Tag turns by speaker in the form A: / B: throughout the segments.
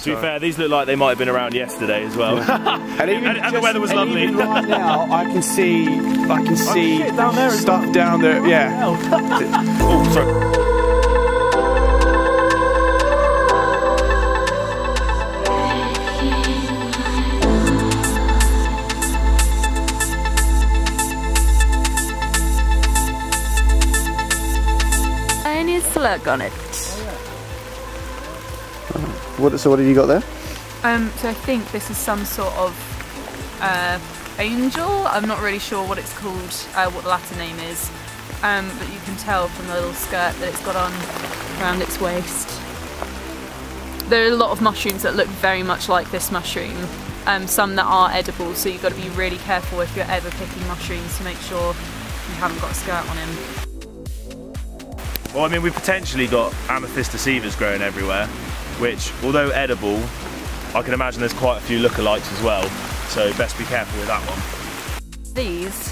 A: To be fair, these look like they might have been around yesterday as well. and the weather was lovely.
B: Even right now, I can see down there stuff down there. Yeah.
A: Oh, sorry.
C: Slug on it.
B: So what have you got there?
C: So I think this is some sort of angel. I'm not really sure what it's called, what the Latin name is, but you can tell from the little skirt that it's got on around its waist. There are a lot of mushrooms that look very much like this mushroom, some that are edible, so you've got to be really careful if you're ever picking mushrooms to make sure you haven't got a skirt on him.
A: Well, I mean, we've potentially got Amethyst Mushroom growing everywhere, which, although edible, I can imagine there's quite a few lookalikes as well, so best be careful with that one.
C: These,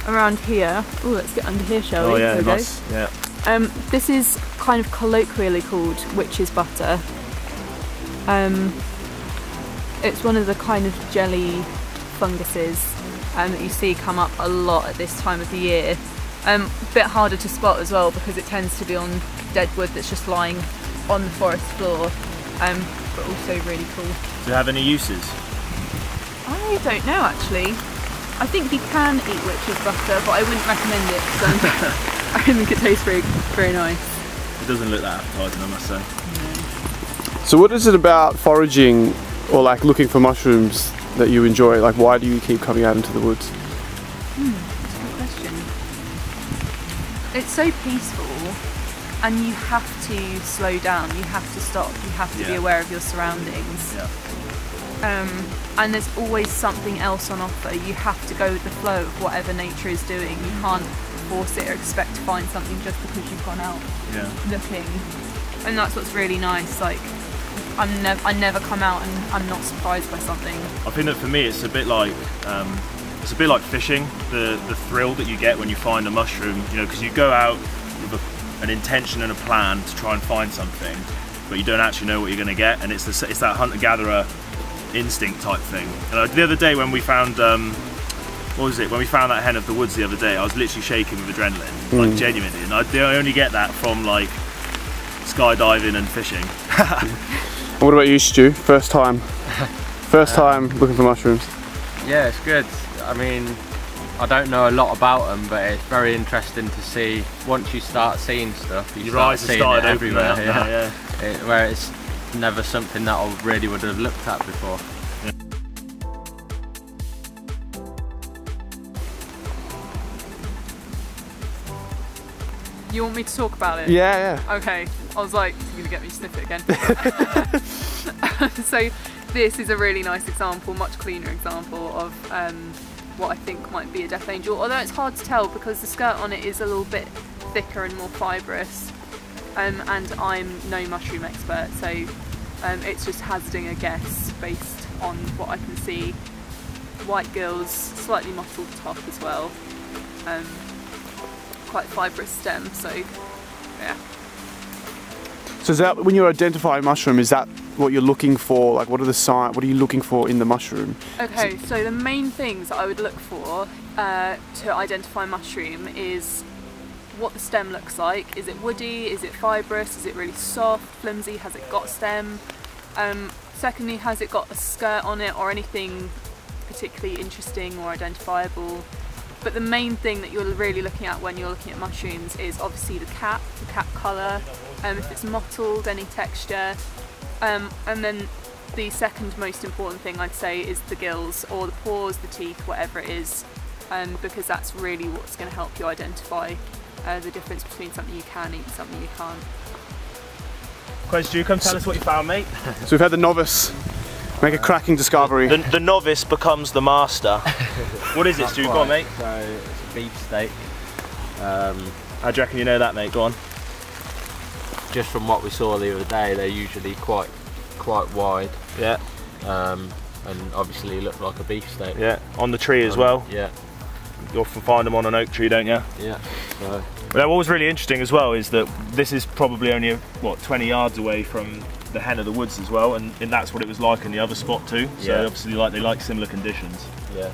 C: around here, oh, let's get under here, shall we?
A: Oh yeah,
C: okay.
A: nice. Yeah.
C: This is kind of colloquially called witch's butter. It's one of the kind of jelly funguses that you see come up a lot at this time of the year. A bit harder to spot as well because it tends to be on dead wood that's just lying on the forest floor, but also really cool.
A: Do you have any uses?
C: I don't know actually. I think you can eat witch's butter, but I wouldn't recommend it because I don't think it tastes very nice.
A: It doesn't look that appetizing, I must say.
B: So what is it about foraging or like looking for mushrooms that you enjoy? Like, why do you keep coming out into the woods?
C: That's a good question. It's so peaceful, and you have to slow down, you have to stop, you have to be aware of your surroundings. And there's always something else on offer. You have to go with the flow of whatever nature is doing. You can't force it or expect to find something just because you've gone out looking. And that's what's really nice. Like, I never come out and I'm not surprised by something. I
A: think that for me it's a bit like fishing, the thrill that you get when you find a mushroom, you know, because you go out with an intention and a plan to try and find something, but you don't actually know what you're going to get, and it's that hunter-gatherer instinct type thing. And the other day when we found, when we found that hen of the woods the other day, I was literally shaking with adrenaline, like genuinely, and I only get that from like skydiving and fishing.
B: What about you, Stu? First time looking for mushrooms?
D: Yeah, it's good. I mean, I don't know a lot about them, but it's very interesting to see. Once you start seeing stuff, you start seeing it everywhere. Where it's never something that I really would have looked at before.
C: You want me to talk about it?
B: Yeah.
C: Okay. I was like, you're going to get me to sniff it again. So this is a really nice example, much cleaner example of what I think might be a death angel, although it's hard to tell because the skirt on it is a little bit thicker and more fibrous, and I'm no mushroom expert, so it's just hazarding a guess based on what I can see. White gills, slightly mottled top as well, quite fibrous stem, so yeah.
B: So is that, when you identify a mushroom, is that what you're looking for? Like, what are you looking for in the mushroom?
C: Okay, so the main things that I would look for to identify mushroom is what the stem looks like. Is it woody? Is it fibrous? Is it really soft, flimsy? Has it got stem? Secondly, has it got a skirt on it or anything particularly interesting or identifiable? But the main thing that you're really looking at when you're looking at mushrooms is obviously the cap colour, if it's mottled, any texture, and then the second most important thing I'd say is the gills or the paws, the teeth, whatever it is, because that's really what's going to help you identify the difference between something you can eat and something you can't.
A: Quez, do you come tell us what you found, mate?
B: So we've had the novice make a cracking discovery.
A: The novice becomes the master. What is it, Stu? Go on, mate.
D: So it's a beefsteak.
A: How do you reckon you know that, mate? Go on.
D: Just from what we saw the other day, they're usually quite wide.
A: Yeah.
D: And obviously look like a beefsteak.
A: Yeah. On the tree as well.
D: Yeah.
A: You often find them on an oak tree, don't you?
D: Yeah. So.
A: What was really interesting as well is that this is probably only, what, 20 yards away from the hen of the woods as well, and that's what it was like in the other spot too. So obviously they like similar conditions. Yeah.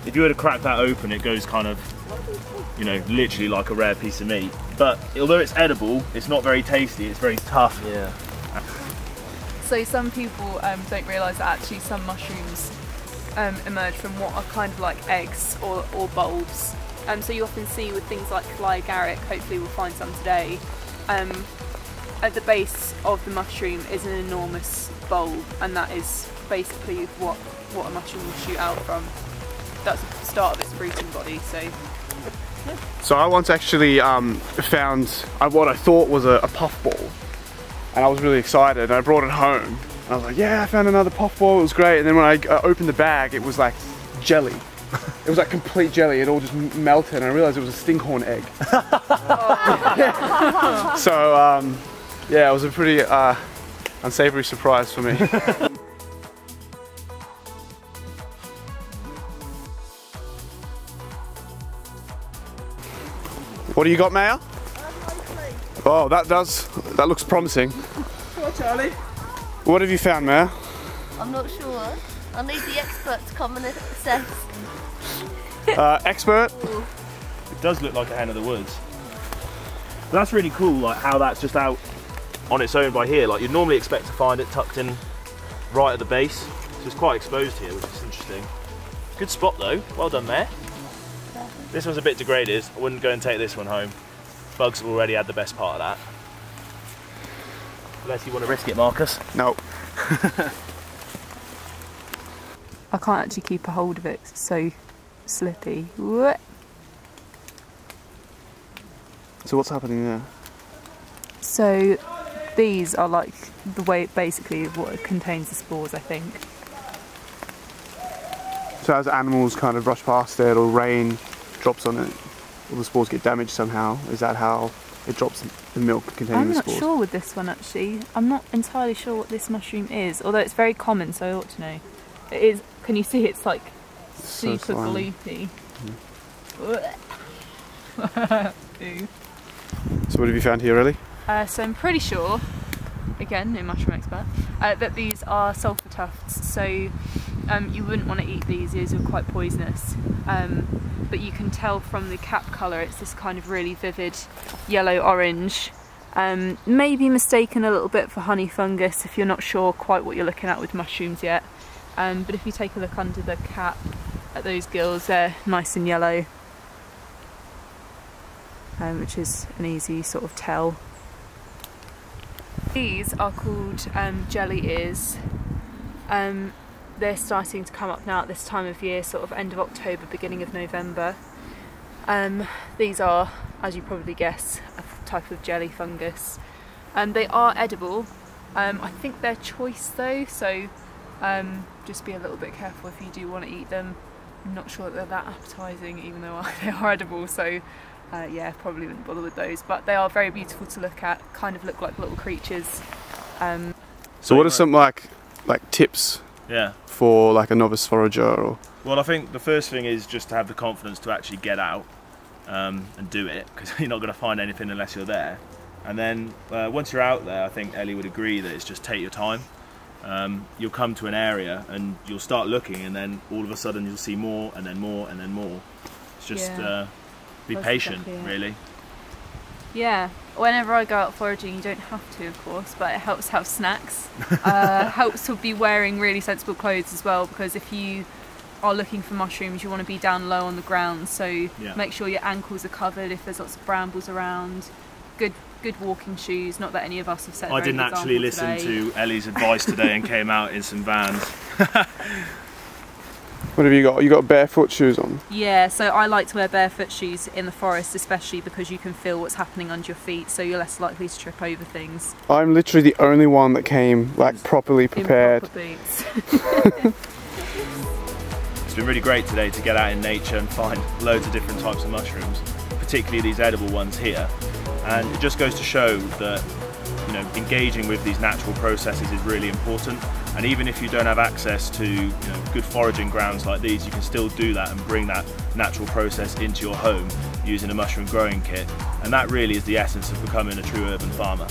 A: If you were to crack that open, it goes kind of, you know, literally like a rare piece of meat. But although it's edible, it's not very tasty, it's very tough. Yeah.
C: So some people don't realise that actually some mushrooms emerge from what are kind of like eggs or bulbs. So you often see with things like fly agaric, hopefully we'll find some today, at the base of the mushroom is an enormous bulb, and that is basically what a mushroom will shoot out from. That's the start of its fruiting body. So
B: I once actually found what I thought was a puffball, and I was really excited, and I brought it home and I was like, yeah, I found another puffball, it was great. And then when I opened the bag, it was like jelly. It was like complete jelly, it all just melted, and I realised it was a stinkhorn egg. So yeah, it was a pretty unsavoury surprise for me. What do you got, Maya? Oh, that looks promising.
E: Come on, Charlie.
B: What have you found, Maya?
F: I'm not sure. I need the expert to come and assess.
B: Expert?
A: It does look like a hen of the woods. But that's really cool, like how that's just out on its own by here. Like you'd normally expect to find it tucked in right at the base. So it's quite exposed here, which is interesting. Good spot though, well done there. This one's a bit degraded. I wouldn't go and take this one home. Bugs have already had the best part of that. Unless you want to risk it, Marcus.
B: No.
C: I can't actually keep a hold of it, it's so slippy.
B: So what's happening there?
C: So these are like the way, basically what contains the spores, I think.
B: So as animals kind of brush past it, or rain drops on it, or the spores get damaged somehow, is that how it drops the milk containing the spores?
C: I'm not sure with this one actually. I'm not entirely sure what this mushroom is, although it's very common, so I ought to know. It is, can you see it's like super gloopy.
B: So what have you found here, really?
C: So I'm pretty sure, again, no mushroom expert, that these are sulphur tufts. So you wouldn't want to eat these are quite poisonous. But you can tell from the cap colour, it's this kind of really vivid yellow-orange. Maybe mistaken a little bit for honey fungus if you're not sure quite what you're looking at with mushrooms yet. But if you take a look under the cap at those gills, they're nice and yellow, which is an easy sort of tell. These are called jelly ears. They're starting to come up now at this time of year, sort of end of October, beginning of November. These are, as you probably guess, a type of jelly fungus. They are edible. I think they're choice though, so just be a little bit careful if you do want to eat them. I'm not sure that they're that appetising, even though they are edible, so yeah, probably wouldn't bother with those. But they are very beautiful to look at, kind of look like little creatures.
B: So what are some like tips for like a novice forager? Or?
A: Well, I think the first thing is just to have the confidence to actually get out and do it, because you're not going to find anything unless you're there. And then once you're out there, I think Ellie would agree that it's just take your time. You'll come to an area and you'll start looking, and then all of a sudden you'll see more and then more and then more. It's just be patient, really.
C: Yeah, whenever I go out foraging, you don't have to, of course, but it helps to have snacks. Helps to be wearing really sensible clothes as well, because if you are looking for mushrooms, you want to be down low on the ground, so make sure your ankles are covered if there's lots of brambles around. Good walking shoes, not that any of us have set a very
A: I didn't
C: good
A: actually listen
C: today.
A: to Ellie's advice today and came out in some Vans.
B: What have you got? You got barefoot shoes on?
C: Yeah, so I like to wear barefoot shoes in the forest, especially because you can feel what's happening under your feet, so you're less likely to trip over things.
B: I'm literally the only one that came like properly prepared.
C: In proper boots.
A: It's been really great today to get out in nature and find loads of different types of mushrooms, particularly these edible ones here. And it just goes to show that, you know, engaging with these natural processes is really important. And even if you don't have access to, you know, good foraging grounds like these, you can still do that and bring that natural process into your home using a mushroom growing kit. And that really is the essence of becoming a true urban farmer.